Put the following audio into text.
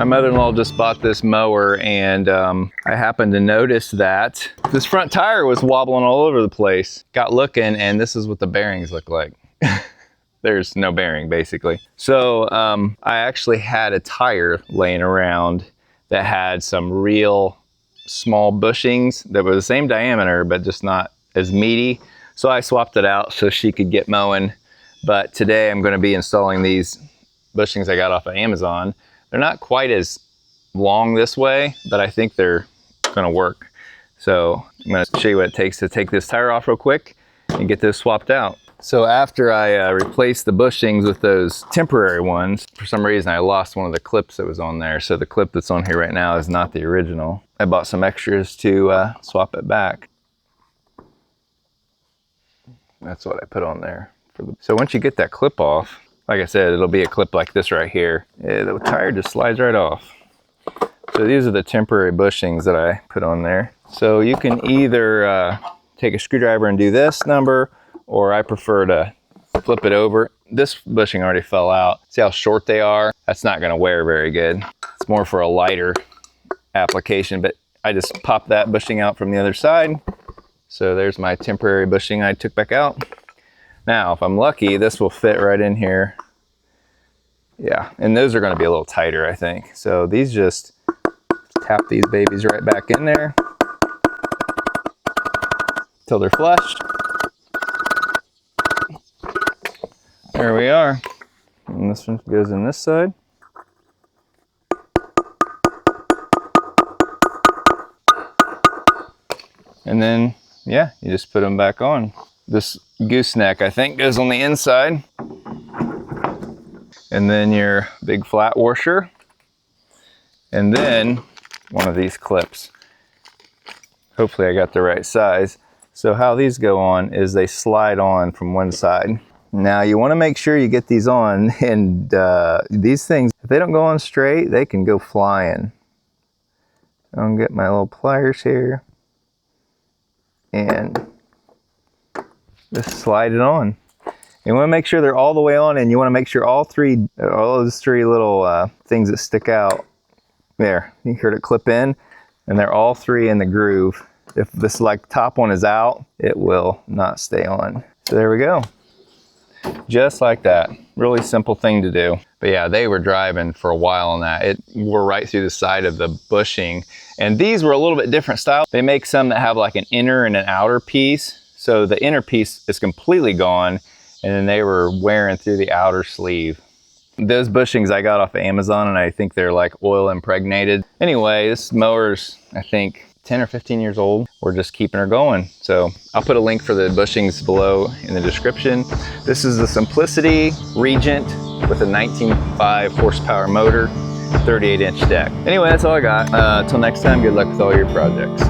My mother-in-law just bought this mower, and I happened to notice that this front tire was wobbling all over the place. Got looking, and this is what the bearings look like. There's no bearing, basically. So I actually had a tire laying around that had some real small bushings that were the same diameter, but just not as meaty. So I swapped it out so she could get mowing. But today I'm going to be installing these bushings I got off of Amazon. They're not quite as long this way, but I think they're going to work. So I'm going to show you what it takes to take this tire off real quick and get this swapped out. So after I replaced the bushings with those temporary ones, for some reason I lost one of the clips that was on there. So the clip that's on here right now is not the original. I bought some extras to swap it back. That's what I put on there. So once you get that clip off, like I said, it'll be a clip like this right here. The tire just slides right off. So these are the temporary bushings that I put on there. So you can either take a screwdriver and do this number, or I prefer to flip it over. This bushing already fell out. See how short they are? That's not gonna wear very good. It's more for a lighter application, but I just popped that bushing out from the other side. So there's my temporary bushing I took back out. Now, if I'm lucky, this will fit right in here. Yeah, and those are gonna be a little tighter, I think. So these just tap these babies right back in there till they're flush. There we are. And this one goes in this side. And then, yeah, you just put them back on. This gooseneck, I think, goes on the inside. And then your big flat washer. And then one of these clips. Hopefully I got the right size. So how these go on is they slide on from one side. Now you want to make sure you get these on, and these things, if they don't go on straight, they can go flying. So I'm gonna get my little pliers here and just slide it on. You want to make sure they're all the way on, and you want to make sure all those three little things that stick out there, you heard it clip in, and they're all three in the groove. If this like top one is out, it will not stay on. So there we go. Just like that. Really simple thing to do. But yeah, they were driving for a while on that. It wore right through the side of the bushing. And these were a little bit different style. They make some that have like an inner and an outer piece. So the inner piece is completely gone, and then they were wearing through the outer sleeve. Those bushings I got off of Amazon, and I think they're like oil impregnated. Anyway, this mower's, I think, 10 or 15 years old. We're just keeping her going. So I'll put a link for the bushings below in the description. This is the Simplicity Regent with a 19.5 horsepower motor, 38-inch deck. Anyway, that's all I got. Till next time, good luck with all your projects.